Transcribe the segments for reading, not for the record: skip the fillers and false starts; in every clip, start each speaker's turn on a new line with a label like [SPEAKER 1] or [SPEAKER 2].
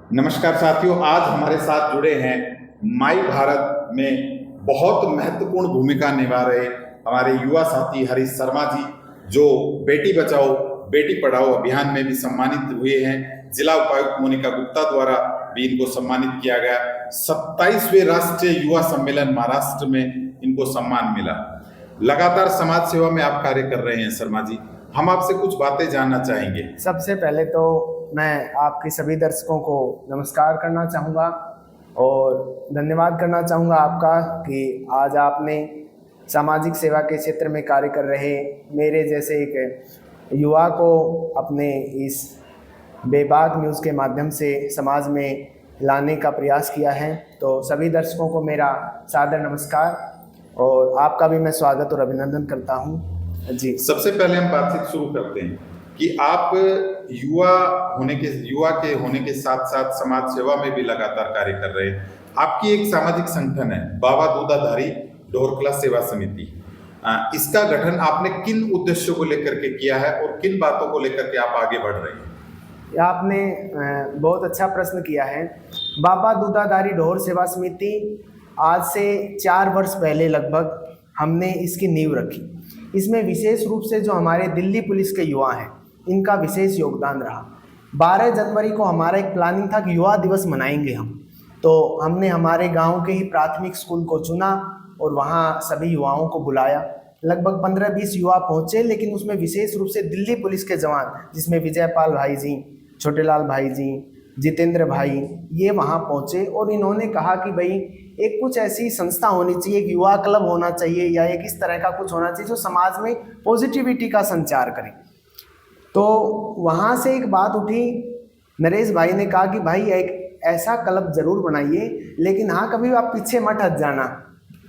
[SPEAKER 1] नमस्कार साथियों, आज हमारे साथ जुड़े हैं माई भारत में बहुत महत्वपूर्ण भूमिका निभा रहे हमारे युवा साथी हरीश शर्मा जी, जो बेटी बचाओ बेटी पढ़ाओ अभियान में भी सम्मानित हुए हैं। जिला उपायुक्त मोनिका गुप्ता द्वारा भी इनको सम्मानित किया गया। 27वें राष्ट्रीय युवा सम्मेलन महाराष्ट्र में इनको सम्मान मिला। लगातार समाज सेवा में आप कार्य कर रहे हैं शर्मा जी, हम आपसे कुछ बातें जानना चाहेंगे।
[SPEAKER 2] सबसे पहले तो मैं आपके सभी दर्शकों को नमस्कार करना चाहूँगा और धन्यवाद करना चाहूँगा आपका कि आज आपने सामाजिक सेवा के क्षेत्र में कार्य कर रहे मेरे जैसे एक युवा को अपने इस बेबाक न्यूज़ के माध्यम से समाज में लाने का प्रयास किया है। तो सभी दर्शकों को मेरा सादर नमस्कार और आपका भी मैं स्वागत और अभिनंदन करता हूँ जी।
[SPEAKER 1] सबसे पहले हम बातचीत शुरू करते हैं कि आप युवा के होने के साथ साथ समाज सेवा में भी लगातार कार्य कर रहे हैं। आपकी एक सामाजिक संगठन है बाबा दूधाधारी ढोरकला सेवा समिति। इसका गठन आपने किन उद्देश्यों को लेकर के किया है और किन बातों को लेकर के आप आगे बढ़ रहे हैं?
[SPEAKER 2] आपने बहुत अच्छा प्रश्न किया है। बाबा दूधाधारी ढोर सेवा समिति आज से 4 वर्ष पहले लगभग हमने इसकी नींव रखी। इसमें विशेष रूप से जो हमारे दिल्ली पुलिस के युवा हैं, इनका विशेष योगदान रहा। 12 जनवरी को हमारा एक प्लानिंग था कि युवा दिवस मनाएंगे हम, तो हमने हमारे गांव के ही प्राथमिक स्कूल को चुना और वहां सभी युवाओं को बुलाया। लगभग 15-20 युवा पहुंचे, लेकिन उसमें विशेष रूप से दिल्ली पुलिस के जवान, जिसमें विजयपाल भाई जी, छोटेलाल भाई जी, जितेंद्र भाई, ये वहाँ पहुँचे और इन्होंने कहा कि भाई एक कुछ ऐसी संस्था होनी चाहिए, एक युवा क्लब होना चाहिए या एक इस तरह का कुछ होना चाहिए जो समाज में पॉजिटिविटी का संचार करे। तो वहाँ से एक बात उठी, नरेश भाई ने कहा कि भाई एक ऐसा क्लब ज़रूर बनाइए, लेकिन हाँ कभी आप पीछे मत हट जाना।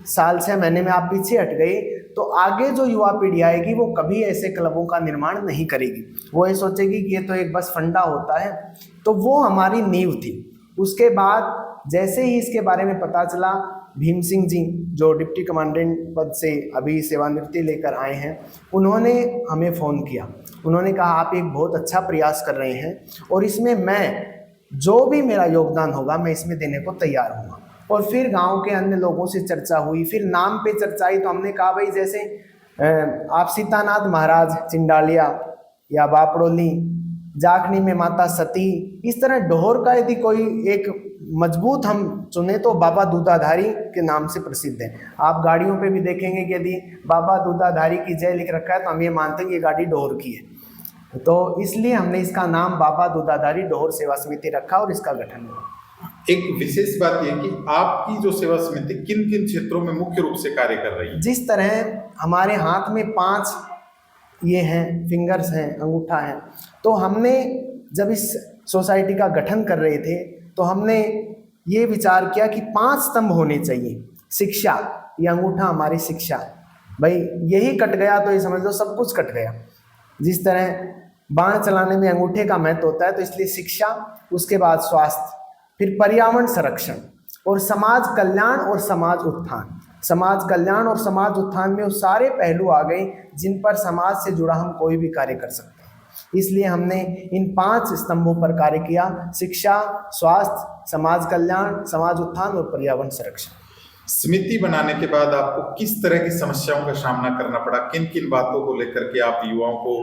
[SPEAKER 2] साल 6 महीने में आप पीछे हट गए तो आगे जो युवा पीढ़ी आएगी वो कभी ऐसे क्लबों का निर्माण नहीं करेगी, वो ये सोचेगी कि ये तो एक बस फंडा होता है। तो वो हमारी नींव थी। उसके बाद जैसे ही इसके बारे में पता चला, भीम सिंह जी जो डिप्टी कमांडेंट पद से अभी सेवानिवृत्ति लेकर आए हैं, उन्होंने हमें फ़ोन किया। उन्होंने कहा आप एक बहुत अच्छा प्रयास कर रहे हैं और इसमें मैं जो भी मेरा योगदान होगा मैं इसमें देने को तैयार हूँ। और फिर गांव के अन्य लोगों से चर्चा हुई, फिर नाम पे चर्चा आई, तो हमने कहा भाई जैसे आप सीतानाथ महाराज चिंडालिया या बापड़ोली, जाखनी में माता सती, इस तरह ढोर का यदि कोई एक मजबूत हम चुने तो बाबा दूधाधारी के नाम से प्रसिद्ध है। आप गाड़ियों पे भी देखेंगे कि यदि बाबा दूधाधारी की जय लिख रखा है तो हम ये मानते हैं कि ये गाड़ी ढोर की है। तो इसलिए हमने इसका नाम बाबा दूधाधारी ढोर सेवा समिति रखा और इसका गठन हुआ।
[SPEAKER 1] एक विशेष बात यह कि आपकी जो सेवा समिति किन किन क्षेत्रों में मुख्य रूप से कार्य कर रही है?
[SPEAKER 2] जिस तरह हमारे हाथ में 5 ये हैं फिंगर्स हैं, अंगूठा है, तो हमने जब इस सोसाइटी का गठन कर रहे थे तो हमने ये विचार किया कि 5 स्तंभ होने चाहिए। शिक्षा, ये अंगूठा हमारी शिक्षा, भाई यही कट गया तो ये समझ लो सब कुछ कट गया। जिस तरह बाण चलाने में अंगूठे का महत्व होता है, तो इसलिए शिक्षा, उसके बाद स्वास्थ्य, फिर पर्यावरण संरक्षण और समाज कल्याण और समाज उत्थान। समाज कल्याण और समाज उत्थान में वो सारे पहलू आ गए जिन पर समाज से जुड़ा हम कोई भी कार्य कर सकते हैं। इसलिए हमने इन 5 स्तंभों पर कार्य किया: शिक्षा, स्वास्थ्य, समाज कल्याण, समाज उत्थान और पर्यावरण संरक्षण।
[SPEAKER 1] समिति बनाने के बाद आपको किस तरह की समस्याओं का सामना करना पड़ा? किन किन बातों को लेकर के आप युवाओं को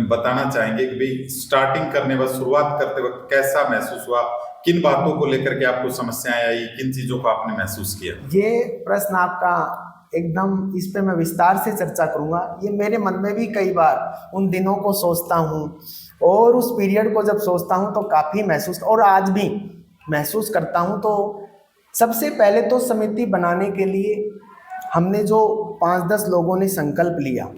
[SPEAKER 1] बताना चाहेंगे कि भाई शुरुआत करते वक्त कैसा महसूस हुआ? किन बातों को लेकर के आपको समस्याएं आई? किन चीजों को आपने महसूस किया?
[SPEAKER 2] ये प्रश्न आपका एकदम, इस पे मैं विस्तार से चर्चा करूंगा। ये मेरे मन में भी कई बार उन दिनों को सोचता हूँ और उस पीरियड को जब सोचता हूँ तो काफ़ी महसूस, और आज भी महसूस करता हूँ। तो सबसे पहले तो समिति बनाने के लिए हमने जो 5-10 लोगों ने संकल्प लिया,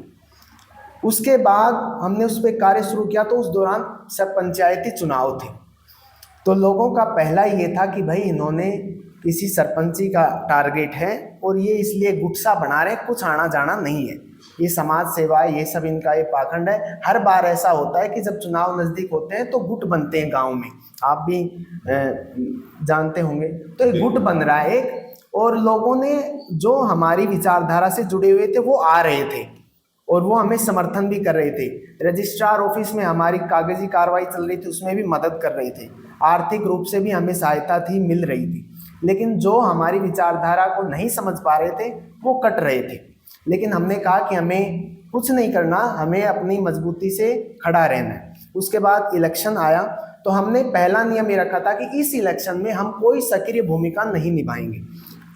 [SPEAKER 2] उसके बाद हमने उस पर कार्य शुरू किया। तो उस दौरान सब पंचायती चुनाव थे, तो लोगों का पहला ये था कि भाई इन्होंने किसी सरपंची का टारगेट है और ये इसलिए गुस्सा बना रहे, कुछ आना जाना नहीं है, ये समाज सेवा है, ये सब इनका ये पाखंड है। हर बार ऐसा होता है कि जब चुनाव नज़दीक होते हैं तो गुट बनते हैं गांव में, आप भी जानते होंगे। तो एक गुट बन रहा है एक, और लोगों ने जो हमारी विचारधारा से जुड़े हुए थे वो आ रहे थे और वो हमें समर्थन भी कर रहे थे। रजिस्ट्रार ऑफिस में हमारी कागजी कार्रवाई चल रही थी, उसमें भी मदद कर रहे थे। आर्थिक रूप से भी हमें सहायता थी, मिल रही थी। लेकिन जो हमारी विचारधारा को नहीं समझ पा रहे थे वो कट रहे थे। लेकिन हमने कहा कि हमें कुछ नहीं करना, हमें अपनी मजबूती से खड़ा रहना है। उसके बाद इलेक्शन आया तो हमने पहला नियम ये रखा था कि इस इलेक्शन में हम कोई सक्रिय भूमिका नहीं निभाएंगे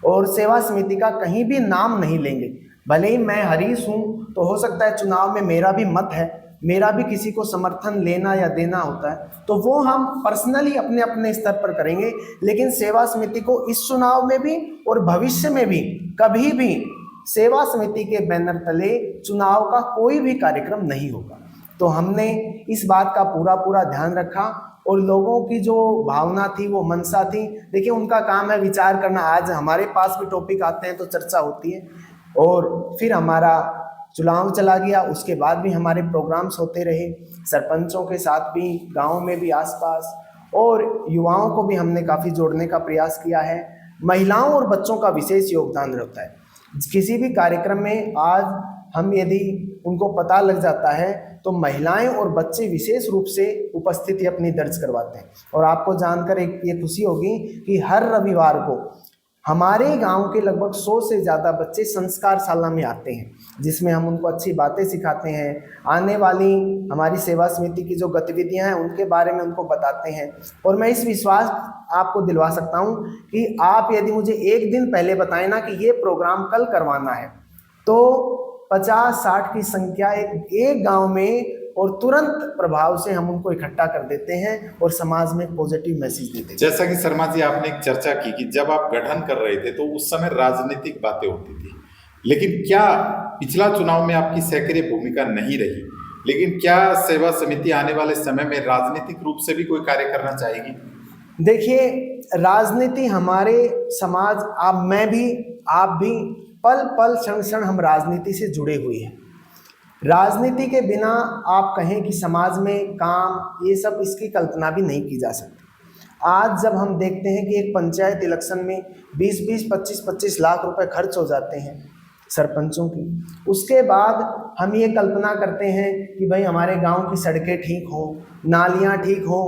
[SPEAKER 2] और सेवा समिति का कहीं भी नाम नहीं लेंगे। भले ही मैं हरीश हूँ तो हो सकता है चुनाव में मेरा भी मत है, मेरा भी किसी को समर्थन लेना या देना होता है, तो वो हम पर्सनली अपने अपने स्तर पर करेंगे। लेकिन सेवा समिति को इस चुनाव में भी और भविष्य में भी कभी भी सेवा समिति के बैनर तले चुनाव का कोई भी कार्यक्रम नहीं होगा। तो हमने इस बात का पूरा ध्यान रखा और लोगों की जो भावना थी, वो मनसा थी, देखिए उनका काम है विचार करना। आज हमारे पास भी टॉपिक आते हैं तो चर्चा होती है और फिर हमारा चुनाव चला गया। उसके बाद भी हमारे प्रोग्राम्स होते रहे, सरपंचों के साथ भी, गाँव में भी आसपास, और युवाओं को भी हमने काफ़ी जोड़ने का प्रयास किया है। महिलाओं और बच्चों का विशेष योगदान रहता है किसी भी कार्यक्रम में। आज हम यदि उनको पता लग जाता है तो महिलाएं और बच्चे विशेष रूप से उपस्थिति अपनी दर्ज करवाते हैं। और आपको जानकर एक ये खुशी होगी कि हर रविवार को हमारे गांव के लगभग 100 से ज़्यादा बच्चे संस्कारशाला में आते हैं, जिसमें हम उनको अच्छी बातें सिखाते हैं, आने वाली हमारी सेवा समिति की जो गतिविधियां हैं उनके बारे में उनको बताते हैं। और मैं इस विश्वास आपको दिलवा सकता हूं कि आप यदि मुझे एक दिन पहले बताएं ना कि ये प्रोग्राम कल करवाना है, तो 50-60 की संख्या एक गाँव में और तुरंत प्रभाव से हम उनको इकट्ठा कर देते हैं और समाज में एक पॉजिटिव मैसेज देते हैं।
[SPEAKER 1] जैसा कि शर्मा जी आपने एक चर्चा की कि जब आप गठन कर रहे थे तो उस समय राजनीतिक बातें होती थी, लेकिन क्या पिछला चुनाव में आपकी सक्रिय भूमिका नहीं रही, लेकिन क्या सेवा समिति आने वाले समय में राजनीतिक रूप से भी कोई कार्य करना चाहेगी?
[SPEAKER 2] देखिए, राजनीति हमारे समाज, मैं भी, आप भी, पल पल क्षण क्षण हम राजनीति से जुड़े हुए हैं। राजनीति के बिना आप कहें कि समाज में काम, ये सब, इसकी कल्पना भी नहीं की जा सकती। आज जब हम देखते हैं कि एक पंचायत इलेक्शन में 20-20, 25-25 लाख रुपए खर्च हो जाते हैं सरपंचों की, उसके बाद हम ये कल्पना करते हैं कि भाई हमारे गांव की सड़कें ठीक हो, नालियां ठीक हो,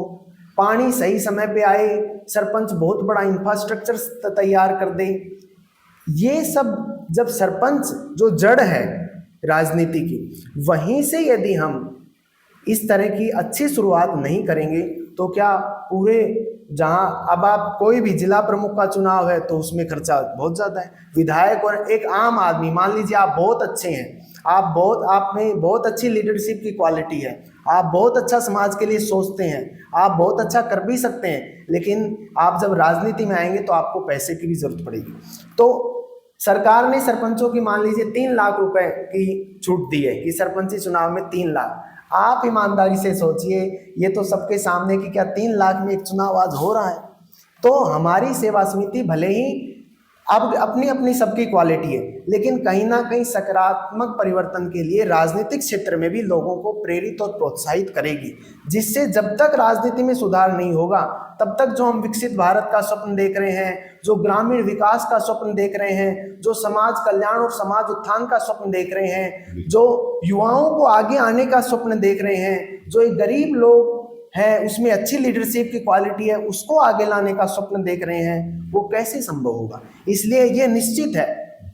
[SPEAKER 2] पानी सही समय पे आए, सरपंच बहुत बड़ा इंफ्रास्ट्रक्चर तैयार कर दे। ये सब जब सरपंच जो जड़ है राजनीति की, वहीं से यदि हम इस तरह की अच्छी शुरुआत नहीं करेंगे तो क्या पूरे, जहाँ अब आप कोई भी जिला प्रमुख का चुनाव है तो उसमें खर्चा बहुत ज़्यादा है। विधायक और एक आम आदमी, मान लीजिए आप बहुत अच्छे हैं, आप में बहुत अच्छी लीडरशिप की क्वालिटी है, आप बहुत अच्छा समाज के लिए सोचते हैं, आप बहुत अच्छा कर भी सकते हैं, लेकिन आप जब राजनीति में आएंगे तो आपको पैसे की भी जरूरत पड़ेगी। तो सरकार ने सरपंचों की मान लीजिए 3 लाख रुपए की छूट दी है कि सरपंची चुनाव में 3 लाख। आप ईमानदारी से सोचिए, ये तो सबके सामने कि क्या 3 लाख में एक चुनाव आज हो रहा है। तो हमारी सेवा समिति भले ही अब अपनी अपनी सबकी क्वालिटी है, लेकिन कहीं ना कहीं सकारात्मक परिवर्तन के लिए राजनीतिक क्षेत्र में भी लोगों को प्रेरित और प्रोत्साहित करेगी, जिससे जब तक राजनीति में सुधार नहीं होगा तब तक जो हम विकसित भारत का स्वप्न देख रहे हैं, जो ग्रामीण विकास का स्वप्न देख रहे हैं, जो समाज कल्याण और समाज उत्थान का स्वप्न देख रहे हैं, जो युवाओं को आगे आने का स्वप्न देख रहे हैं, जो एक गरीब लोग है उसमें अच्छी लीडरशिप की क्वालिटी है उसको आगे लाने का स्वप्न देख रहे हैं, वो कैसे संभव होगा। इसलिए ये निश्चित है,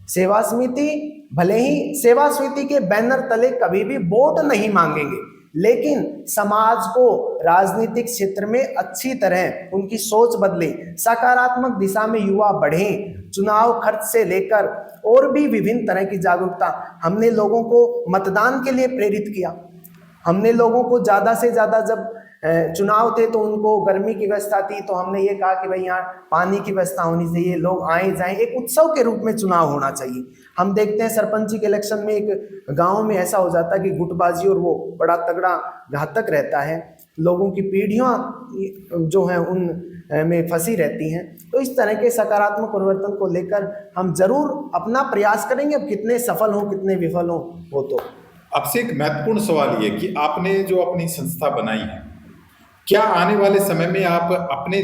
[SPEAKER 2] सेवा समिति भले ही सेवा समिति के बैनर तले कभी भी वोट नहीं मांगेंगे, लेकिन समाज को राजनीतिक क्षेत्र में अच्छी तरह उनकी सोच बदले, सकारात्मक दिशा में युवा बढ़े, चुनाव खर्च से लेकर और भी विभिन्न तरह की जागरूकता। हमने लोगों को मतदान के लिए प्रेरित किया, हमने लोगों को ज़्यादा से ज़्यादा, जब चुनाव थे तो उनको गर्मी की व्यवस्था थी तो हमने ये कहा कि भाई यहाँ पानी की व्यवस्था होनी चाहिए, लोग आए जाएं, एक उत्सव के रूप में चुनाव होना चाहिए। हम देखते हैं सरपंची के इलेक्शन में एक गांव में ऐसा हो जाता है कि गुटबाजी और वो बड़ा तगड़ा घातक रहता है, लोगों की पीढ़ियां जो हैं उन में फंसी रहती हैं। तो इस तरह के सकारात्मक परिवर्तन को लेकर हम जरूर अपना प्रयास करेंगे, अब कितने सफल हों कितने विफल हों वो तो।
[SPEAKER 1] आपसे एक महत्वपूर्ण सवाल ये कि आपने जो अपनी संस्था बनाई है क्या आने वाले समय में आप अपने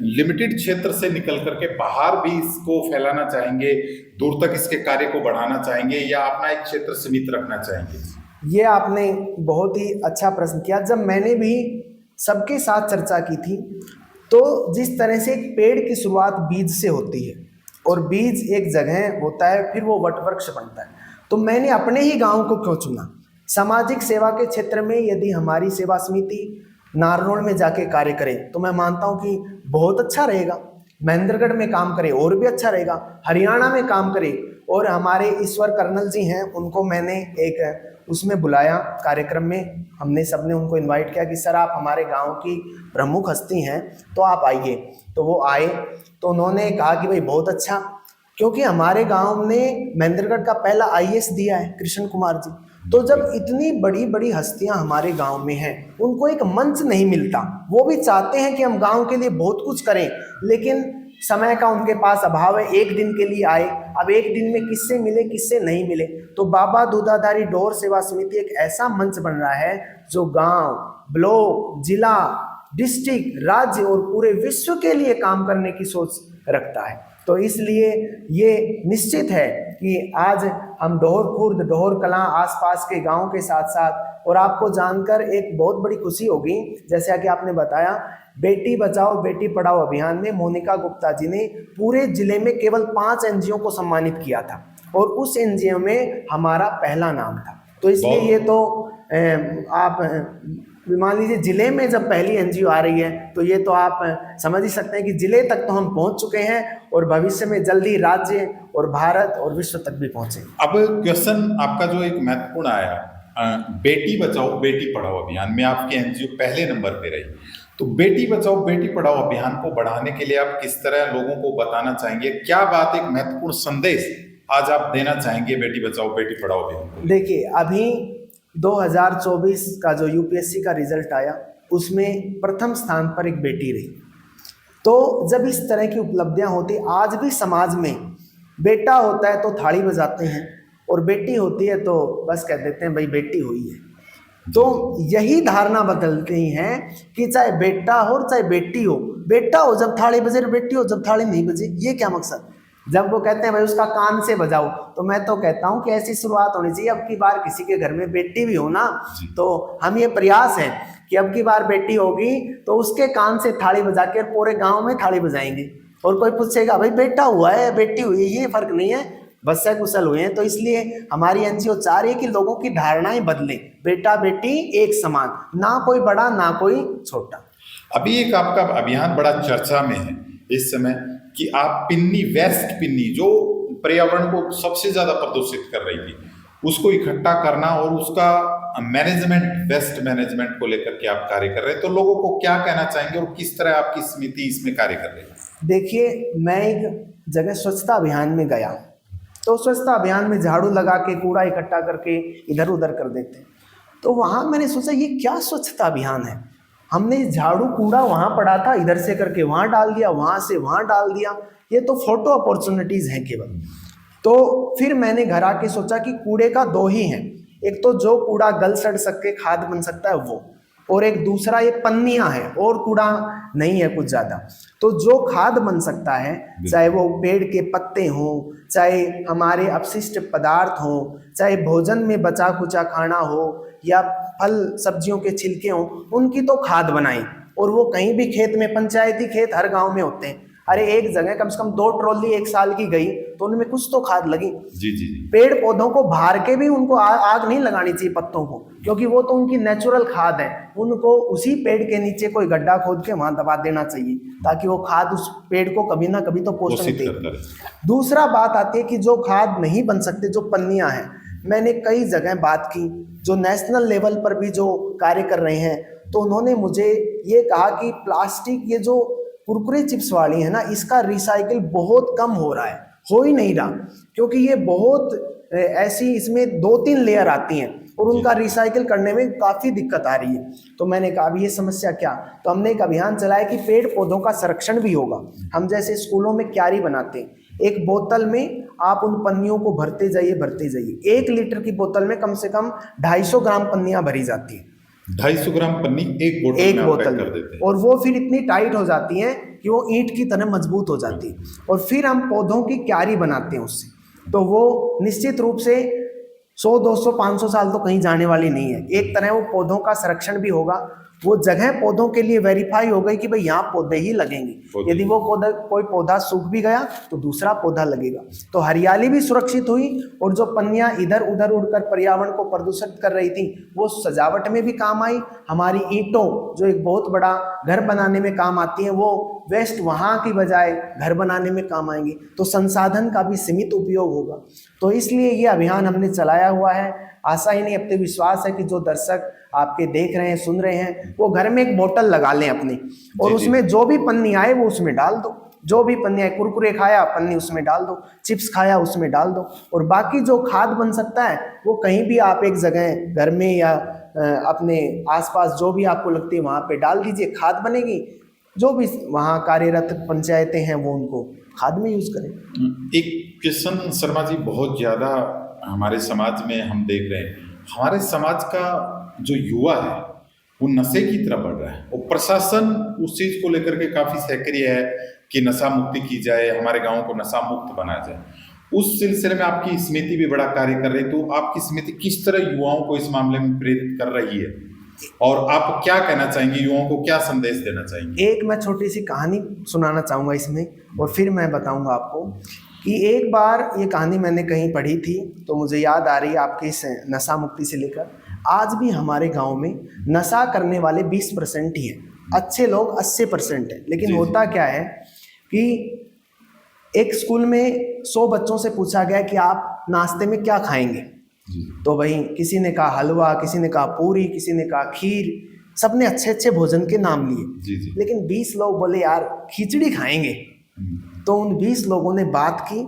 [SPEAKER 1] लिमिटेड क्षेत्र से निकल करके बाहर भी इसको फैलाना चाहेंगे, दूर तक इसके कार्य को बढ़ाना चाहेंगे, या अपना एक क्षेत्र सीमित रखना चाहेंगे?
[SPEAKER 2] ये आपने बहुत ही अच्छा प्रश्न किया। जब मैंने भी सबके साथ चर्चा की थी, तो जिस तरह से एक पेड़ की शुरुआत बीज से होती है और बीज एक जगह होता है, फिर वो वटवृक्ष बनता है, तो मैंने अपने ही गांव को क्यों चुना। सामाजिक सेवा के क्षेत्र में यदि हमारी सेवा समिति नारनौल में जाके कार्य करे तो मैं मानता हूँ कि बहुत अच्छा रहेगा। महेंद्रगढ़ में काम करे और भी अच्छा रहेगा, हरियाणा में काम करे। और हमारे ईश्वर कर्नल जी हैं, उनको मैंने एक उसमें बुलाया कार्यक्रम में, हमने सबने उनको इनवाइट किया कि सर आप हमारे गांव की प्रमुख हस्ती हैं तो आप आइए। तो वो आए, तो उन्होंने कहा कि भाई बहुत अच्छा, क्योंकि हमारे गांव ने महेंद्रगढ़ का पहला आईएएस दिया है कृष्ण कुमार जी। तो जब इतनी बड़ी बड़ी हस्तियां हमारे गांव में हैं, उनको एक मंच नहीं मिलता। वो भी चाहते हैं कि हम गांव के लिए बहुत कुछ करें, लेकिन समय का उनके पास अभाव है। एक दिन के लिए आए, अब एक दिन में किससे मिले किससे नहीं मिले। तो बाबा दूधाधारी डोर सेवा समिति एक ऐसा मंच बन रहा है जो गांव, ब्लॉक, जिला, डिस्ट्रिक्ट, राज्य और पूरे विश्व के लिए काम करने की सोच रखता है। तो इसलिए ये निश्चित है कि आज हम डोहर खुर्द, डोहर कलां, आसपास के गांव के साथ साथ, और आपको जानकर एक बहुत बड़ी खुशी होगी, जैसा कि आपने बताया, बेटी बचाओ बेटी पढ़ाओ अभियान में मोनिका गुप्ता जी ने पूरे जिले में केवल 5 एनजीओ को सम्मानित किया था और उस एनजीओ में हमारा पहला नाम था। तो इसलिए ये तो आप मान लीजिए जिले में जब पहली एनजीओ आ रही है तो ये तो आप समझ ही सकते हैं कि जिले तक तो हम पहुंच चुके हैं और भविष्य में जल्दी राज्य और भारत और विश्व तक भी पहुंचेंगे।
[SPEAKER 1] अब क्वेश्चन आपका जो एक महत्वपूर्ण आया, बेटी बचाओ बेटी पढ़ाओ अभियान में आपकी एनजीओ पहले नंबर पे रही, तो बेटी बचाओ बेटी पढ़ाओ अभियान को बढ़ाने के लिए आप किस तरह लोगों को बताना चाहेंगे? क्या बात, एक महत्वपूर्ण संदेश आज आप देना चाहेंगे बेटी बचाओ बेटी पढ़ाओ अभियान को?
[SPEAKER 2] देखिए, अभी 2024 का जो यूपीएससी का रिजल्ट आया उसमें प्रथम स्थान पर एक बेटी रही। तो जब इस तरह की उपलब्धियां होती, आज भी समाज में बेटा होता है तो थाली बजाते हैं और बेटी होती है तो बस कह देते हैं भाई बेटी हुई है। तो यही धारणा बदलती है कि चाहे बेटा हो चाहे बेटी हो, बेटा हो जब थाली बजे, बेटी हो जब थाली नहीं बजे। ये क्या मकसद? जब वो कहते हैं भाई उसका कान से बजाओ, तो मैं तो कहता हूं कि ऐसी शुरुआत होनी चाहिए। अब की बार किसी के घर में बेटी भी हो ना, तो हम ये प्रयास है कि अब की बार बेटी होगी तो उसके कान से थाली बजा के पूरे गांव में थाली बजाएंगे। और कोई पूछेगा भाई बेटा हुआ है बेटी हुई है, ये फर्क नहीं है, बस से कुशल हुए हैं। तो इसलिए हमारी एनजीओ चाह रही है कि लोगों की धारणाएं बदले, बेटा बेटी एक समान, ना कोई बड़ा ना कोई छोटा।
[SPEAKER 1] अभी एक आपका अभियान बड़ा चर्चा में है इस समय कि आप पिन्नी, वेस्ट पिन्नी जो पर्यावरण को सबसे ज्यादा प्रदूषित कर रही थी, उसको इकट्ठा करना और उसका मैनेजमेंट, वेस्ट मैनेजमेंट को लेकर के आप कार्य कर रहे हैं, तो लोगों को क्या कहना चाहेंगे और किस तरह आपकी समिति इसमें कार्य कर रही है?
[SPEAKER 2] देखिए, मैं एक जगह स्वच्छता अभियान में गया, तो स्वच्छता अभियान में झाड़ू लगा के कूड़ा इकट्ठा करके इधर उधर कर देते, तो वहाँ मैंने सोचा ये क्या स्वच्छता अभियान है। हमने झाड़ू कूड़ा वहाँ पड़ा था, इधर से करके वहाँ डाल दिया, वहाँ से वहाँ डाल दिया, ये तो फोटो अपॉर्चुनिटीज़ हैं केवल। तो फिर मैंने घर आके सोचा कि कूड़े का 2 ही हैं, एक तो जो कूड़ा गल सड़ सके खाद बन सकता है वो, और एक दूसरा ये पन्नियां हैं और कूड़ा नहीं है कुछ ज़्यादा। तो जो खाद बन सकता है, चाहे वो पेड़ के पत्ते हों, चाहे हमारे अपशिष्ट पदार्थ हों, चाहे भोजन में बचा कुचा खाना हो या फल सब्जियों के छिलके हों, उनकी तो खाद बनाई। और वो कहीं भी खेत में, पंचायती खेत हर गांव में होते हैं, अरे एक जगह कम से कम 2 ट्रॉली एक साल की गई तो उनमें कुछ तो खाद लगी।
[SPEAKER 1] जी जी।
[SPEAKER 2] पेड़ पौधों को भार के भी उनको आग नहीं लगानी चाहिए पत्तों को, क्योंकि वो तो उनकी नेचुरल खाद है। उनको उसी पेड़ के नीचे कोई गड्ढा खोद के वहां दबा देना चाहिए ताकि वो खाद उस पेड़ को कभी ना कभी तो पोषण दे। दूसरा बात आती है कि जो खाद नहीं बन सकते, जो पन्नियां हैं, मैंने कई जगह बात की, जो नेशनल लेवल पर भी जो कार्य कर रहे हैं, तो उन्होंने मुझे ये कहा कि प्लास्टिक, ये जो कुरकुरे चिप्स वाली है ना, इसका रिसाइकिल बहुत कम हो रहा है, हो ही नहीं रहा, क्योंकि ये बहुत ऐसी, इसमें 2-3 लेयर आती हैं और उनका रिसाइकिल करने में काफ़ी दिक्कत आ रही है। तो मैंने कहा अभी ये समस्या क्या, तो हमने एक अभियान चलाया कि पेड़ पौधों का संरक्षण भी होगा। हम जैसे स्कूलों में क्यारी बनाते हैं, एक बोतल में आप उन पन्नियों को भरते जाइए। 1 लीटर की बोतल में कम से कम 250 ग्राम पन्नियाँ भरी जाती हैं।
[SPEAKER 1] 250 ग्राम पन्नी एक बोतल
[SPEAKER 2] एक
[SPEAKER 1] में आप
[SPEAKER 2] बोतल
[SPEAKER 1] पैक कर देते हैं।
[SPEAKER 2] और वो फिर इतनी टाइट हो जाती है कि वो ईंट की तरह मजबूत हो जाती है। और फिर हम पौधों की क्यारी बनाते हैं उससे, तो वो निश्चित रूप से 100, 200, 500 साल तो कहीं जाने वाली नहीं है। एक तरह वो पौधों का संरक्षण भी होगा, वो जगह पौधों के लिए वेरीफाई हो गई कि भाई यहाँ पौधे ही लगेंगे। यदि वो कोई पौधा सूख भी गया तो दूसरा पौधा लगेगा, तो हरियाली भी सुरक्षित हुई। और जो पन्नियाँ इधर उधर उड़कर पर्यावरण को प्रदूषित कर रही थी वो सजावट में भी काम आई। हमारी ईंटों जो एक बहुत बड़ा घर बनाने में काम आती हैं, वो वेस्ट वहाँ की बजाय घर बनाने में काम आएंगी, तो संसाधन का भी सीमित उपयोग होगा। तो इसलिए ये अभियान हमने चलाया हुआ है। आशा ही नहीं, अब तो विश्वास है कि जो दर्शक आपके देख रहे हैं, सुन रहे हैं, वो घर में एक बोतल लगा लें अपनी, और उसमें जो भी पन्नी आए वो उसमें डाल दो। जो भी पन्नी आए, कुरकुरे खाया पन्नी उसमें डाल दो, चिप्स खाया उसमें डाल दो। और बाकी जो खाद बन सकता है वो कहीं भी आप एक जगह घर में या अपने आसपास जो भी आपको लगती है वहाँ पे डाल दीजिए, खाद बनेगी। जो भी वहाँ कार्यरत पंचायतें हैं वो उनको खाद में यूज करें।
[SPEAKER 1] एक किशन शर्मा जी, बहुत ज़्यादा हमारे समाज में हम देख रहे हैं, हमारे समाज का जो युवा है वो नशे की तरफ बढ़ रहा है, और प्रशासन उस चीज़ को लेकर के काफ़ी सक्रिय है कि नशा मुक्ति की जाए, हमारे गाँव को नशा मुक्त बनाया जाए। उस सिलसिले में आपकी समिति भी बड़ा कार्य कर रही है, तो आपकी समिति किस तरह युवाओं को इस मामले में प्रेरित कर रही है, और आप क्या कहना चाहेंगे, युवाओं को क्या संदेश देना चाहेंगे?
[SPEAKER 2] एक मैं छोटी सी कहानी सुनाना चाहूँगा इसमें, और फिर मैं बताऊँगा आपको कि एक बार ये कहानी मैंने कहीं पढ़ी थी तो मुझे याद आ रही है आपकी इस नशा मुक्ति से लेकर। आज भी हमारे गांव में नशा करने वाले 20% ही हैं, अच्छे लोग 80% हैं। लेकिन होता क्या है कि एक स्कूल में 100 बच्चों से पूछा गया कि आप नाश्ते में क्या खाएंगे, तो भाई किसी ने कहा हलवा, किसी ने कहा पूरी, किसी ने कहा खीर, सबने अच्छे अच्छे भोजन के नाम लिए। लेकिन 20 लोग बोले यार खिचड़ी खाएंगे। तो उन 20 लोगों ने बात की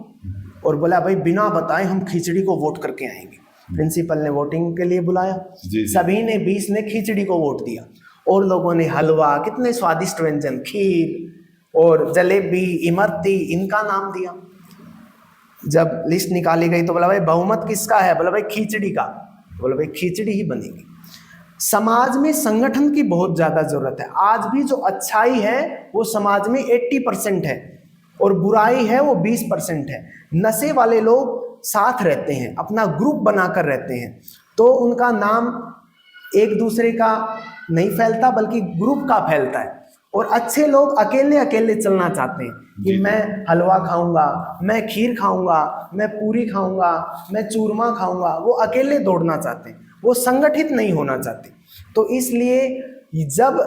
[SPEAKER 2] और बोला भाई बिना बताए हम खिचड़ी को वोट करके आएंगे। प्रिंसिपल ने वोटिंग के लिए बुलाया, सभी ने 20 ने खिचड़ी को वोट दिया, और लोगों ने हलवा, कितने स्वादिष्ट व्यंजन, खीर और जलेबी, इमरती, इनका नाम दिया। जब लिस्ट निकाली गई तो बोला भाई बहुमत किसका है, बोला भाई खिचड़ी का, बोला भाई खिचड़ी ही बनेगी। समाज में संगठन की बहुत ज्यादा जरूरत है। आज भी जो अच्छाई है वो समाज में 80% है और बुराई है वो 20% है। नशे वाले लोग साथ रहते हैं, अपना ग्रुप बनाकर रहते हैं, तो उनका नाम एक दूसरे का नहीं फैलता बल्कि ग्रुप का फैलता है। और अच्छे लोग अकेले अकेले चलना चाहते हैं कि मैं हलवा खाऊंगा, मैं खीर खाऊंगा, मैं पूरी खाऊंगा, मैं चूरमा खाऊंगा, वो अकेले दौड़ना चाहते हैं, वो संगठित नहीं होना चाहते। तो इसलिए जब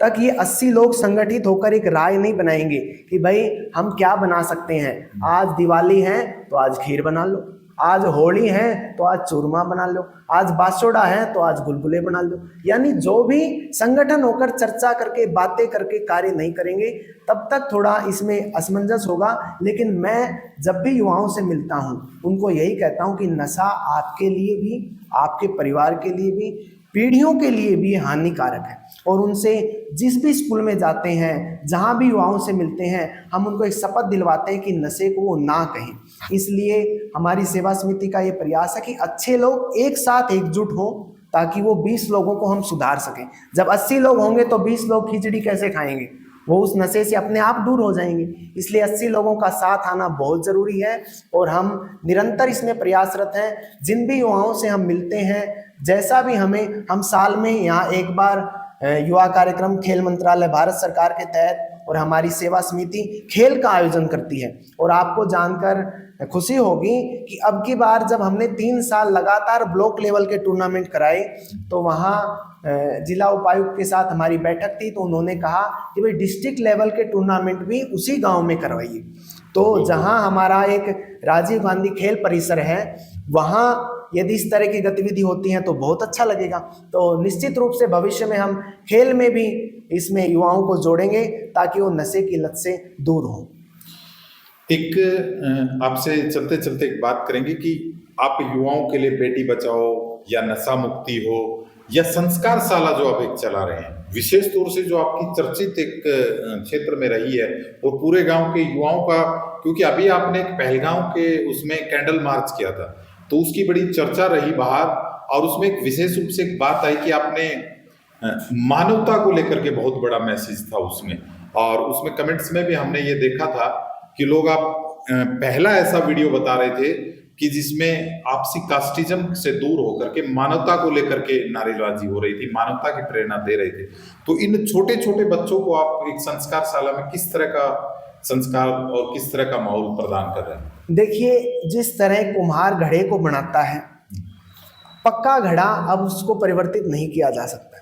[SPEAKER 2] तक ये 80 लोग संगठित होकर एक राय नहीं बनाएंगे कि भाई हम क्या बना सकते हैं, आज दिवाली है तो आज खीर बना लो, आज होली है तो आज चूरमा बना लो, आज बासोड़ा है तो आज गुलगुले बना लो, यानी जो भी संगठन होकर चर्चा करके बातें करके कार्य नहीं करेंगे तब तक थोड़ा इसमें असमंजस होगा। लेकिन मैं जब भी युवाओं से मिलता हूं उनको यही कहता हूं कि नशा आपके लिए भी, आपके परिवार के लिए भी, पीढ़ियों के लिए भी हानिकारक है। और उनसे जिस भी स्कूल में जाते हैं, जहाँ भी युवाओं से मिलते हैं, हम उनको एक शपथ दिलवाते हैं कि नशे को वो ना कहें। इसलिए हमारी सेवा समिति का ये प्रयास है कि अच्छे लोग एक साथ एकजुट हों ताकि वो 20 लोगों को हम सुधार सकें। जब 80 लोग होंगे तो 20 लोग खिचड़ी कैसे खाएंगे, वो उस नशे से अपने आप दूर हो जाएंगे। इसलिए 80 लोगों का साथ आना बहुत ज़रूरी है और हम निरंतर इसमें प्रयासरत हैं। जिन भी युवाओं से हम मिलते हैं, जैसा भी हम साल में यहाँ एक बार युवा कार्यक्रम खेल मंत्रालय भारत सरकार के तहत और हमारी सेवा समिति खेल का आयोजन करती है। और आपको जानकर खुशी होगी कि अब की बार जब हमने 3 साल लगातार ब्लॉक लेवल के टूर्नामेंट कराए तो वहाँ जिला उपायुक्त के साथ हमारी बैठक थी, तो उन्होंने कहा कि भाई डिस्ट्रिक्ट लेवल के टूर्नामेंट भी उसी गांव में करवाइए। तो जहां हमारा एक राजीव गांधी खेल परिसर है, वहां यदि इस तरह की गतिविधि होती हैं तो बहुत अच्छा लगेगा। तो निश्चित रूप से भविष्य में हम खेल में भी इसमें युवाओं को जोड़ेंगे ताकि वो नशे की लत से दूर हों।
[SPEAKER 1] एक आपसे चलते चलते एक बात करेंगे कि आप युवाओं के लिए बेटी बचाओ या नशा मुक्ति हो या संस्कार शाला जो आप एक चला रहे हैं, विशेष तौर से जो आपकी चर्चित एक क्षेत्र में रही है और पूरे गांव के युवाओं का, क्योंकि अभी आपने एक पहलगांव के उसमें कैंडल मार्च किया था तो उसकी बड़ी चर्चा रही बाहर, और उसमें एक विशेष रूप से एक बात आई कि आपने मानवता को लेकर के बहुत बड़ा मैसेज था उसमें। और उसमें कमेंट्स में भी हमने ये देखा था कि लोग पहला ऐसा वीडियो बता रहे थे कि जिसमें आपसी कास्टिज्म से दूर होकर के मानवता को लेकर के नारेबाजी हो रही थी, मानवता की प्रेरणा दे रहे थे। तो इन छोटे छोटे बच्चों को आप एक संस्कारशाला में किस तरह का संस्कार और किस तरह का माहौल प्रदान कर रहे हैं?
[SPEAKER 2] देखिए, जिस तरह कुम्हार घड़े को बनाता है, पक्का घड़ा अब उसको परिवर्तित नहीं किया जा सकता,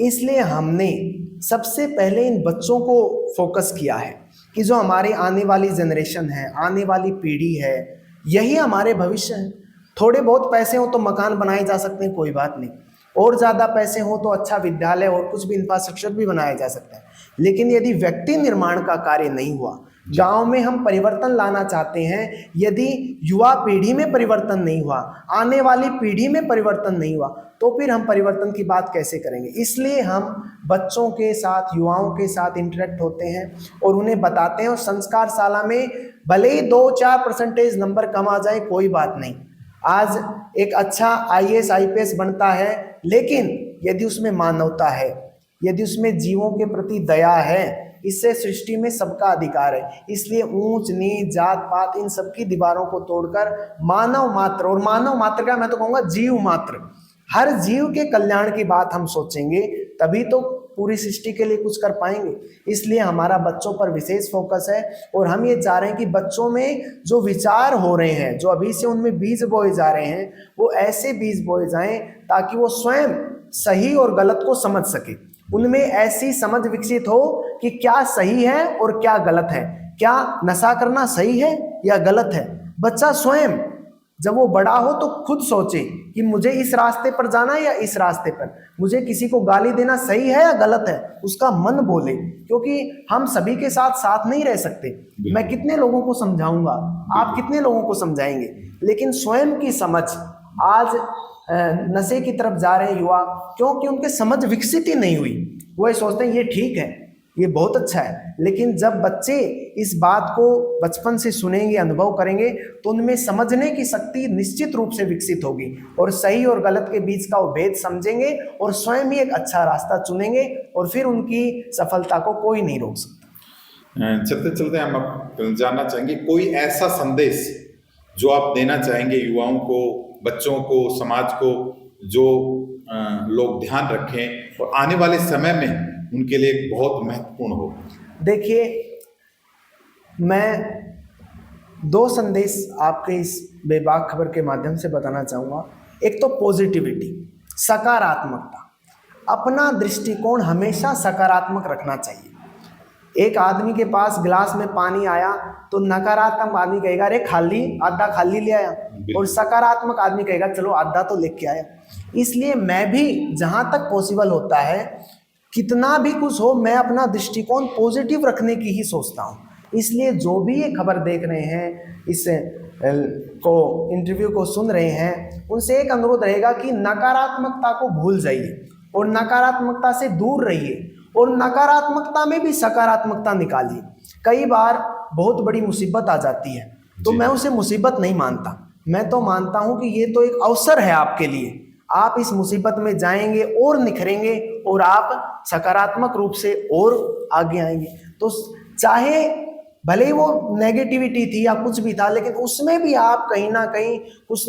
[SPEAKER 2] इसलिए हमने सबसे पहले इन बच्चों को फोकस किया है कि जो हमारे आने वाली जनरेशन है, आने वाली पीढ़ी है, यही हमारे भविष्य है। थोड़े बहुत पैसे हो तो मकान बनाए जा सकते हैं, कोई बात नहीं, और ज़्यादा पैसे हो तो अच्छा विद्यालय और कुछ भी इंफ्रास्ट्रक्चर भी बनाया जा सकता है। लेकिन यदि व्यक्ति निर्माण का कार्य नहीं हुआ, गांव में हम परिवर्तन लाना चाहते हैं, यदि युवा पीढ़ी में परिवर्तन नहीं हुआ, आने वाली पीढ़ी में परिवर्तन नहीं हुआ, तो फिर हम परिवर्तन की बात कैसे करेंगे। इसलिए हम बच्चों के साथ, युवाओं के साथ इंटरेक्ट होते हैं और उन्हें बताते हैं। और संस्कारशाला में भले ही 2-4% नंबर कम आ जाए, कोई बात नहीं। आज एक अच्छा IAS IPS बनता है, लेकिन यदि उसमें मानवता है, यदि उसमें जीवों के प्रति दया है, इससे सृष्टि में सबका अधिकार है। इसलिए ऊंच नीच, जात पात, इन सबकी दीवारों को तोड़कर मानव मात्र, और मानव मात्र का मैं तो कहूँगा जीव मात्र, हर जीव के कल्याण की बात हम सोचेंगे, तभी तो पूरी सृष्टि के लिए कुछ कर पाएंगे। इसलिए हमारा बच्चों पर विशेष फोकस है। और हम ये चाह रहे हैं कि बच्चों में जो विचार हो रहे हैं, जो अभी से उनमें बीज बोए जा रहे हैं, वो ऐसे बीज बोए जाएं ताकि वो स्वयं सही और गलत को समझ सके। उनमें ऐसी समझ विकसित हो कि क्या सही है और क्या गलत है, क्या नशा करना सही है या गलत है। बच्चा स्वयं जब वो बड़ा हो तो खुद सोचे कि मुझे इस रास्ते पर जाना है या इस रास्ते पर, मुझे किसी को गाली देना सही है या गलत है, उसका मन बोले। क्योंकि हम सभी के साथ साथ नहीं रह सकते। मैं कितने लोगों को समझाऊंगा, आप कितने लोगों को समझाएंगे, लेकिन स्वयं की समझ, आज नशे की तरफ जा रहे हैं युवा, क्योंकि उनके समझ विकसित ही नहीं हुई। वो ये सोचते हैं ये ठीक है, ये बहुत अच्छा है, लेकिन जब बच्चे इस बात को बचपन से सुनेंगे, अनुभव करेंगे, तो उनमें समझने की शक्ति निश्चित रूप से विकसित होगी और सही और गलत के बीच का वो भेद समझेंगे और स्वयं ही एक अच्छा रास्ता चुनेंगे और फिर उनकी सफलता को कोई नहीं रोक सकता।
[SPEAKER 1] चलते चलते हम अब जानना चाहेंगे कोई ऐसा संदेश जो आप देना चाहेंगे युवाओं को, बच्चों को, समाज को, जो लोग ध्यान रखें और आने वाले समय में उनके लिए बहुत महत्वपूर्ण हो।
[SPEAKER 2] देखिए, मैं 2 संदेश आपके इस बेबाक खबर के माध्यम से बताना चाहूँगा। एक तो पॉजिटिविटी, सकारात्मकता। अपना दृष्टिकोण हमेशा सकारात्मक रखना चाहिए। एक आदमी के पास गिलास में पानी आया तो नकारात्मक आदमी कहेगा अरे खाली, आधा खाली ले आया, और सकारात्मक आदमी कहेगा चलो आधा तो लेके आया। इसलिए मैं भी जहाँ तक पॉसिबल होता है, कितना भी कुछ हो, मैं अपना दृष्टिकोण पॉजिटिव रखने की ही सोचता हूँ। इसलिए जो भी ये खबर देख रहे हैं, इस इंटरव्यू को सुन रहे हैं, उनसे एक अनुरोध रहेगा कि नकारात्मकता को भूल जाइए और नकारात्मकता से दूर रहिए और नकारात्मकता में भी सकारात्मकता निकालिए। कई बार बहुत बड़ी मुसीबत आ जाती है तो मैं उसे मुसीबत नहीं मानता, मैं तो मानता हूँ कि ये तो एक अवसर है आपके लिए। आप इस मुसीबत में जाएंगे और निखरेंगे और आप सकारात्मक रूप से और आगे आएंगे। तो चाहे भले ही वो नेगेटिविटी थी या कुछ भी था, लेकिन उसमें भी आप कहीं ना कहीं कुछ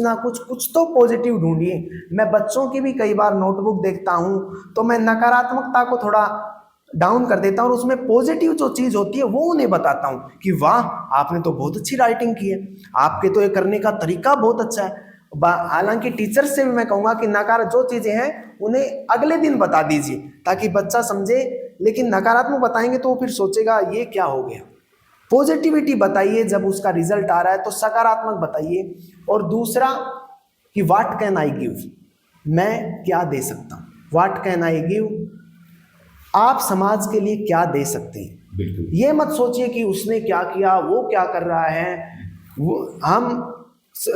[SPEAKER 2] तो पॉजिटिव ढूंढिए। मैं बच्चों की भी कई बार नोटबुक देखता हूँ तो मैं नकारात्मकता को थोड़ा डाउन कर देता हूँ और उसमें पॉजिटिव जो चीज़ होती है वो उन्हें बताता हूँ कि वाह, आपने तो बहुत अच्छी राइटिंग की है, आपके तो ये करने का तरीका बहुत अच्छा है। हालांकि टीचर्स से भी मैं कहूँगा कि जो चीज़ें हैं उन्हें अगले दिन बता दीजिए ताकि बच्चा समझे, लेकिन नकारात्मक बताएंगे तो वो फिर सोचेगा ये क्या हो गया। पॉजिटिविटी बताइए, जब उसका रिजल्ट आ रहा है तो सकारात्मक बताइए। और दूसरा कि व्हाट कैन आई गिव, मैं क्या दे सकता हूँ। व्हाट कैन आई गिव, आप समाज के लिए क्या दे सकते हैं। ये मत सोचिए कि उसने क्या किया, वो क्या कर रहा है। वो हम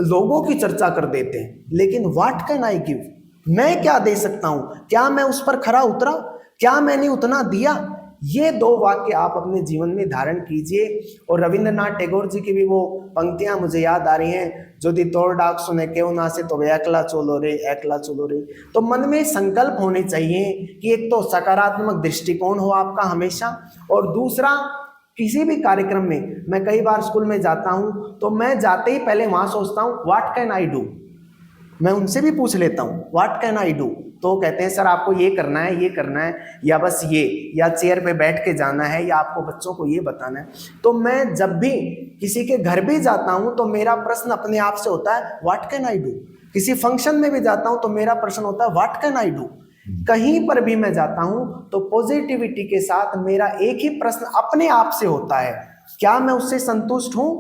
[SPEAKER 2] लोगों की चर्चा कर देते हैं, लेकिन व्हाट कैन आई गिव, मैं क्या दे सकता हूँ। क्या मैं उस पर खरा उतरा, क्या मैंने उतना दिया। ये 2 वाक्य आप अपने जीवन में धारण कीजिए। और रविंद्रनाथ टैगोर जी की भी वो पंक्तियां मुझे याद आ रही हैं, जो दी तोड़ डाक सुने क्यों ना से, तो वे एकला चलो रे, एकला चलो रे। तो मन में संकल्प होने चाहिए कि एक तो सकारात्मक दृष्टिकोण हो आपका हमेशा, और दूसरा किसी भी कार्यक्रम में, मैं कई बार स्कूल में जाता हूँ तो मैं जाते ही पहले वहाँ सोचता हूँ व्हाट कैन आई डू। मैं उनसे भी पूछ लेता हूँ व्हाट कैन आई डू, तो कहते हैं सर आपको ये करना है, ये करना है, या बस ये, या चेयर पे बैठ के जाना है, या आपको बच्चों को ये बताना है। तो मैं जब भी किसी के घर भी जाता हूँ तो मेरा प्रश्न अपने आप से होता है व्हाट कैन आई डू। किसी फंक्शन में भी जाता हूँ तो मेरा प्रश्न होता है व्हाट कैन आई डू। कहीं पर भी मैं जाता हूं तो पॉजिटिविटी के साथ मेरा एक ही प्रश्न अपने आप से होता है, क्या मैं उससे संतुष्ट हूं,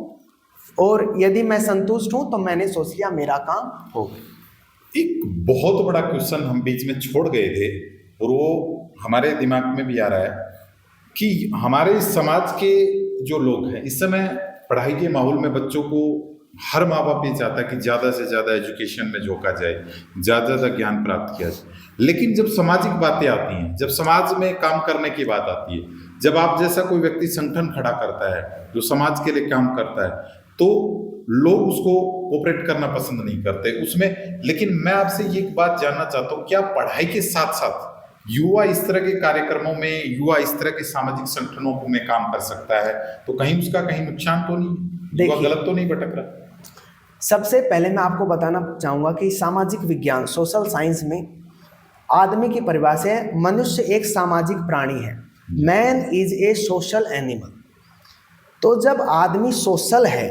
[SPEAKER 2] और यदि मैं संतुष्ट हूं तो मैंने सोच लिया मेरा काम हो गया।
[SPEAKER 1] एक बहुत बड़ा क्वेश्चन हम बीच में छोड़ गए थे और वो हमारे दिमाग में भी आ रहा है कि हमारे समाज के जो लोग हैं इस समय पढ़ाई के माहौल में बच्चों को हर माँ बाप ये चाहता है कि ज़्यादा से ज़्यादा एजुकेशन में झोंका जाए, ज़्यादा से ज्ञान प्राप्त किया जाए। लेकिन जब सामाजिक बातें आती हैं, जब समाज में काम करने की बात आती है, जब आप जैसा कोई व्यक्ति संगठन खड़ा करता है जो समाज के लिए काम करता है, तो लोग उसको कोऑपरेट करना पसंद नहीं करते उसमें। लेकिन मैं आपसे ये बात जानना चाहता हूँ, क्या पढ़ाई के साथ साथ युवा इस तरह के कार्यक्रमों में, युवा इस तरह के सामाजिक संगठनों में काम कर सकता है, तो कहीं उसका कहीं नुकसान तो नहीं, युवा गलत तो नहीं भटक रहा?
[SPEAKER 2] सबसे पहले मैं आपको बताना चाहूँगा कि सामाजिक विज्ञान, सोशल साइंस में आदमी की परिभाषा है, मनुष्य एक सामाजिक प्राणी है, man is a social animal. तो जब आदमी सोशल है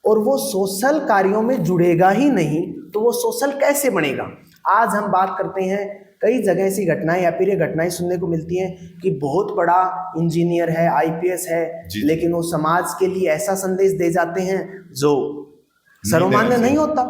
[SPEAKER 2] और वो सोशल कार्यों में जुड़ेगा ही नहीं तो वो सोशल कैसे बनेगा। आज हम बात करते हैं, कई जगह ऐसी घटनाएं या फिर ये घटनाएं सुनने को मिलती हैं कि बहुत बड़ा इंजीनियर है, आईपीएस है, लेकिन वो समाज के लिए ऐसा संदेश दे जाते हैं जो सर्वमान्य नहीं होता।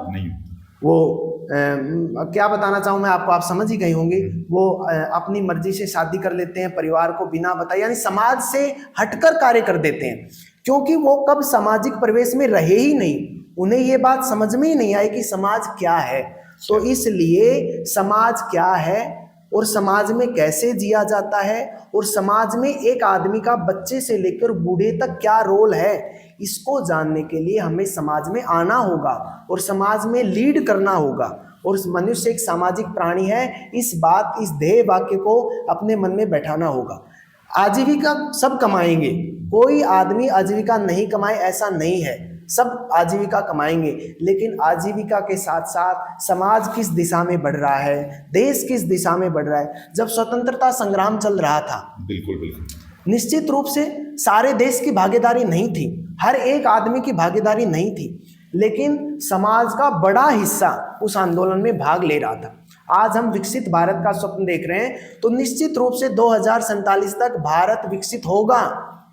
[SPEAKER 2] वो क्या बताना चाहूँ मैं आपको, आप समझ ही गए होंगे। वो अपनी मर्जी से शादी कर लेते हैं, परिवार को बिना बताए, यानी समाज से हटकर कार्य कर देते हैं, क्योंकि वो कब सामाजिक परिवेश में रहे ही नहीं, उन्हें ये बात समझ में ही नहीं आई कि समाज क्या है। तो इसलिए समाज क्या है और समाज में कैसे जिया जाता है, और समाज में एक आदमी का बच्चे से लेकर बूढ़े तक क्या रोल है, इसको जानने के लिए हमें समाज में आना होगा और समाज में लीड करना होगा। और मनुष्य एक सामाजिक प्राणी है, इस ध्येय वाक्य को अपने मन में बैठाना होगा। आजीविका सब कमाएंगे, कोई आदमी आजीविका नहीं कमाए ऐसा नहीं है, सब आजीविका कमाएंगे, लेकिन आजीविका के साथ साथ समाज किस दिशा में बढ़ रहा है, देश किस दिशा में बढ़ रहा है। जब स्वतंत्रता संग्राम चल रहा था, बिल्कुल निश्चित रूप से सारे देश की भागीदारी नहीं थी, हर एक आदमी की भागीदारी नहीं थी, लेकिन समाज का बड़ा हिस्सा उस आंदोलन में भाग ले रहा था। आज हम विकसित भारत का स्वप्न देख रहे हैं, तो निश्चित रूप से 2047 तक भारत विकसित होगा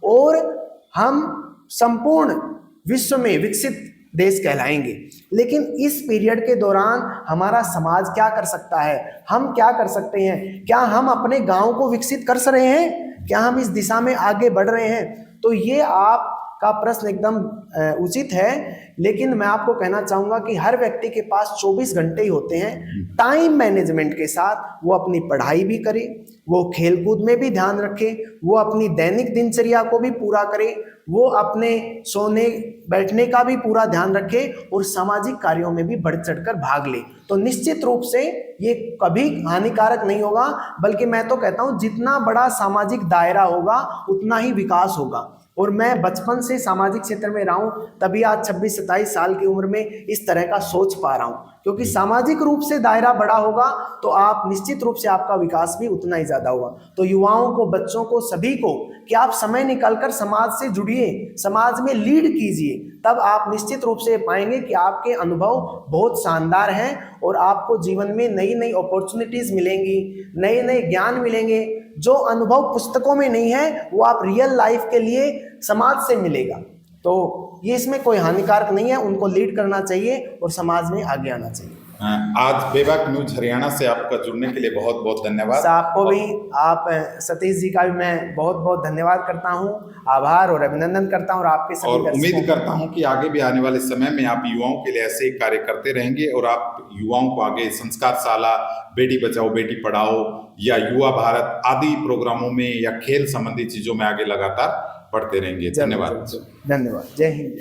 [SPEAKER 2] और हम संपूर्ण विश्व में विकसित देश कहलाएंगे। लेकिन इस पीरियड के दौरान हमारा समाज क्या कर सकता है, हम क्या कर सकते हैं, क्या हम अपने गांव को विकसित कर रहे हैं, क्या हम इस दिशा में आगे बढ़ रहे हैं। तो ये आपका प्रश्न एकदम उचित है, लेकिन मैं आपको कहना चाहूँगा कि हर व्यक्ति के पास 24 घंटे ही होते हैं। टाइम मैनेजमेंट के साथ वो अपनी पढ़ाई भी करे, वो खेलकूद में भी ध्यान रखे, वो अपनी दैनिक दिनचर्या को भी पूरा करे, वो अपने सोने बैठने का भी पूरा ध्यान रखे और सामाजिक कार्यों में भी बढ़ चढ़कर भाग ले। तो निश्चित रूप से ये कभी हानिकारक नहीं होगा, बल्कि मैं तो कहता हूँ जितना बड़ा सामाजिक दायरा होगा उतना ही विकास होगा। और मैं बचपन से सामाजिक क्षेत्र में रहा हूँ, तभी आज 26-27 साल की उम्र में इस तरह का सोच पा रहा हूँ, क्योंकि सामाजिक रूप से दायरा बड़ा होगा तो आप निश्चित रूप से आपका विकास भी उतना ही ज़्यादा होगा। तो युवाओं को, बच्चों को, सभी को कि आप समय निकालकर समाज से जुड़िए, समाज में लीड कीजिए, तब आप निश्चित रूप से पाएंगे कि आपके अनुभव बहुत शानदार हैं और आपको जीवन में नई नई अपॉर्चुनिटीज़ मिलेंगी, नए नए ज्ञान मिलेंगे। जो अनुभव पुस्तकों में नहीं है वो आप रियल लाइफ के लिए समाज से मिलेगा। तो ये इसमें कोई हानिकारक नहीं है, उनको लीड करना चाहिए और समाज में आगे आना चाहिए।
[SPEAKER 1] आज बेबाक न्यूज हरियाणा से आपका जुड़ने के लिए बहुत बहुत धन्यवाद।
[SPEAKER 2] आपको भी, आप सतीश जी का भी मैं बहुत बहुत धन्यवाद करता हूँ, आभार और अभिनंदन करता हूँ। और आपके सभी
[SPEAKER 1] और
[SPEAKER 2] दर्शकों
[SPEAKER 1] उम्मीद करता हूं कि आगे भी आने वाले समय में आप युवाओं के लिए ऐसे ही कार्य करते रहेंगे और आप युवाओं को आगे संस्कारशाला, बेटी बचाओ बेटी पढ़ाओ या युवा भारत आदि प्रोग्रामों में या खेल संबंधी चीजों में आगे लगातार बढ़ते रहेंगे। धन्यवाद।
[SPEAKER 2] धन्यवाद। जय हिंद।